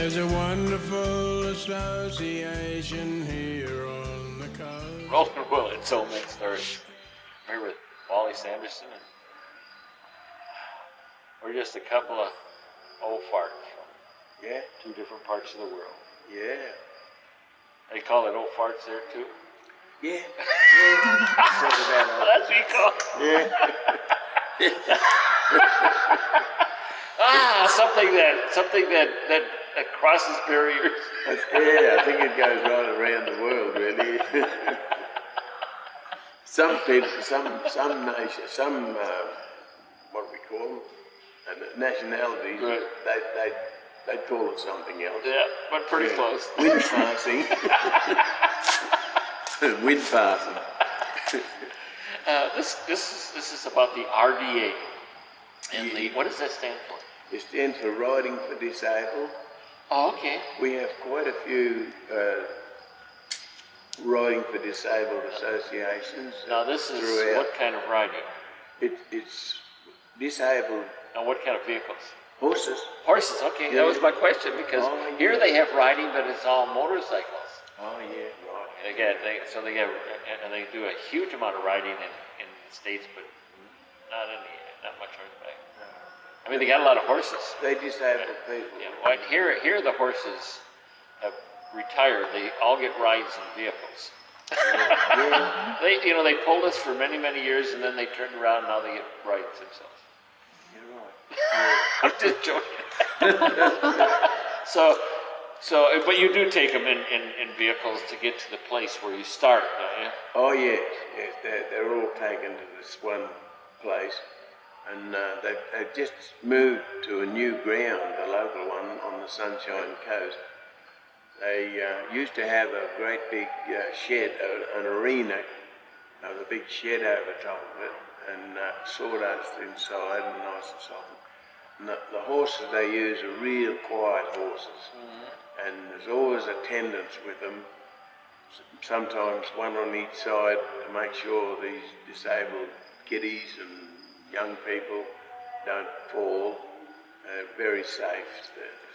There's a wonderful association here on the coast. Roland Willits, Men Stories. We're with Wally Sanderson, and we're just a couple of old farts from two different parts of the world. Yeah. They call it old farts there too? Yeah. That's what you call it. Yeah. Something that crosses barriers. Yeah, I think it goes right around the world, really. Some people, some nations, what do we call them? Nationalities, right. they call it something else. Yeah, but pretty close. Wind passing. Wind passing. This is about the RDA. And what does that stand for? It stands for Riding for Disabled. Oh, okay. We have quite a few Riding for Disabled associations. Now this is throughout. What kind of riding? It's disabled. And what kind of vehicles? Horses. Horses, okay. Yeah. That was my question, because here they have riding, but it's all motorcycles. Oh yeah, right. They do a huge amount of riding in the States, but not much horseback. I mean, they got a lot of horses. They disabled people. Yeah. Well, here the horses have retired. They all get rides in vehicles. Yeah. They pulled us for many years, and then they turned around. And now they get rides themselves. You're right. I'm just joking. But you do take them in vehicles to get to the place where you start, don't you? Oh yes, they're all taken to this one place, and they've just moved to a new ground, a local one on the Sunshine Coast. They used to have a great big shed, an arena, with a big shed over top of it, and sawdust inside, and nice and soft. And the horses they use are real quiet horses, and there's always attendants with them, sometimes one on each side, to make sure these disabled kiddies and young people don't fall. Very safe.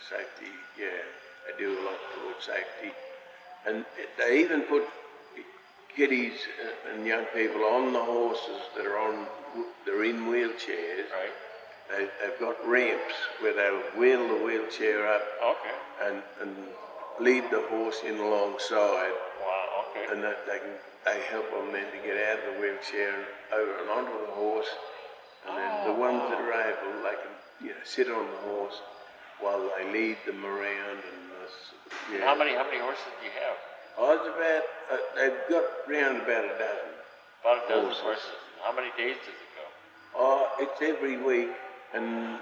Safety, they do a lot towards safety. And they even put kiddies and young people on the horses they're in wheelchairs. Right. They've got ramps where they'll wheel the wheelchair up and lead the horse in alongside. Wow, okay. And they help them then to get out of the wheelchair and over and onto the horse. And then the ones that are able, they can sit on the horse while they lead them around. And how many horses do you have? Oh, it's about they've got round about a dozen. About a dozen horses. How many days does it go? Oh, it's every week, and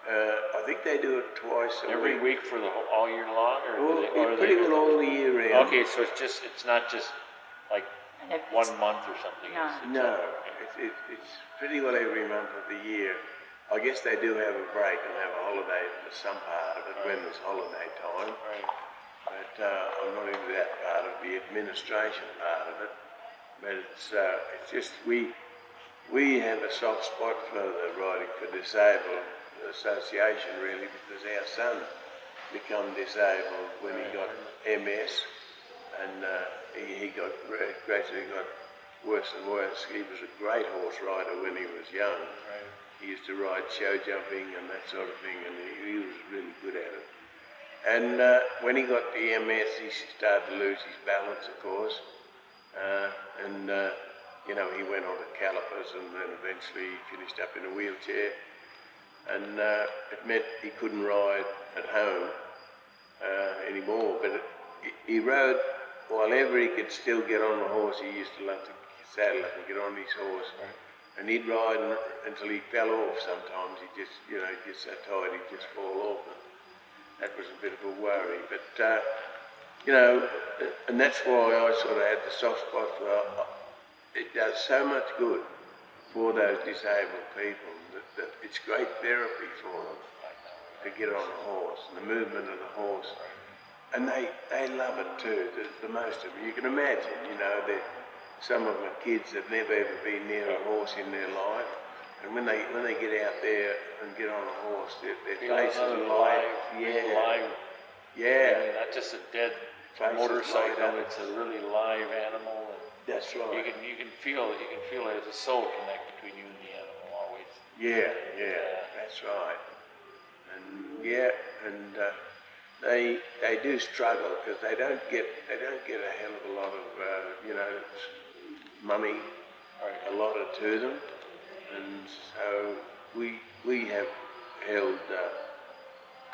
I think they do it twice a week. Every week for all year long, It's pretty well all the year round. Okay, so it's not just like 1 month or something. No, it's pretty well every month of the year. I guess they do have a break and have a holiday for some part of it when it's holiday time. Right. But I'm not into that part of the administration part of it. But it's just we have a soft spot for the Riding for Disabled Association, really, because our son became disabled when he got MS, and he gradually got worse and worse. He was a great horse rider when he was young. Right. He used to ride show jumping and that sort of thing, and he was really good at it. And when he got the MS, he started to lose his balance, of course, he went on to calipers, and then eventually he finished up in a wheelchair. And it meant he couldn't ride at home anymore, but he rode while ever he could still get on the horse. He used to love to saddle up and get on his horse, and he'd ride until he fell off sometimes. He just, he'd get so tired he'd just fall off, and that was a bit of a worry. But, and that's why I sort of had the soft spot for it does so much good for those disabled people that it's great therapy for them to get on a horse and the movement of the horse. And they love it too, the most of them. You can imagine, some of them are kids that have never ever been near a horse in their life. And when they get out there and get on a horse, their faces are alive. Live Yeah. I mean, not just a dead Faces motorcycle, light up. it's a really live animal. And That's right. you can feel there's a soul connect between you and the animal always. Yeah, that's right. And they do struggle because they don't get a hell of a lot of money allotted to them, and so we have held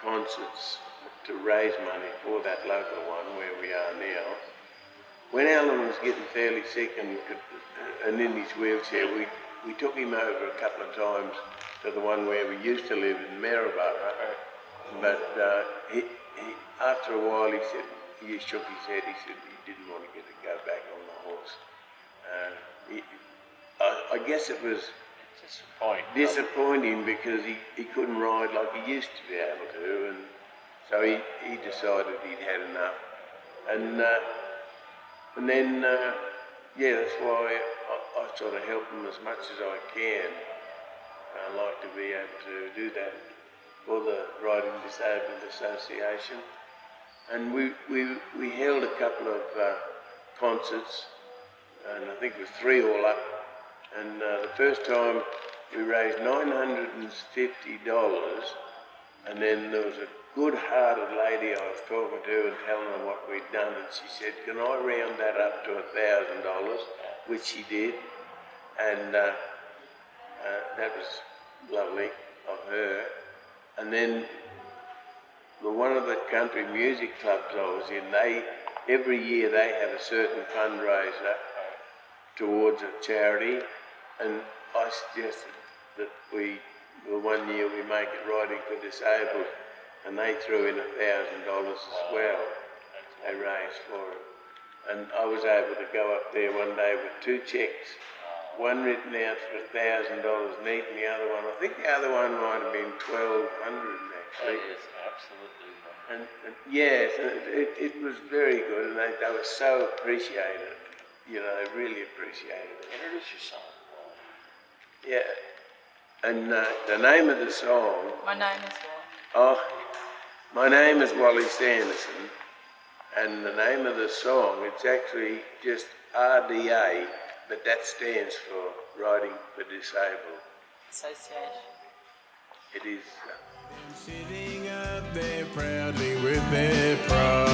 concerts to raise money for that local one where we are now. When Alan was getting fairly sick and in his wheelchair, we took him over a couple of times to the one where we used to live in Maryborough. But he after a while he shook his head. He said he didn't want to go back on the horse. I guess it was disappointing because he couldn't ride like he used to be able to, and so he decided he'd had enough. And then that's why I sort of help him as much as I can. I like to be able to do that for the Riding Disabled Association. And we held a couple of concerts, and I think it was 3 all up. And the first time we raised $950, and then there was a good-hearted lady I was talking to and telling her what we'd done, and she said, "Can I round that up to $1,000?" Which she did, and that was lovely of her. And then one of the country music clubs I was in, every year they have a certain fundraiser towards a charity, and I suggested that one year we make it Riding for Disabled, and they threw in $1,000 as well. They raised for it, and I was able to go up there one day with 2 cheques, one written out for $1,000 neat, and the other one, I think the other one might have been $1,200 actually. That is absolutely wonderful. And yes, it was very good, and they were so appreciated. They really appreciated it. Introduce yourself. Yeah, and the name of the song. My name is Wally. Oh, my name is Wally Sanderson, and the name of the song, it's actually just RDA, but that stands for Riding for Disabled Association. It is. Sitting up there proudly with their pride.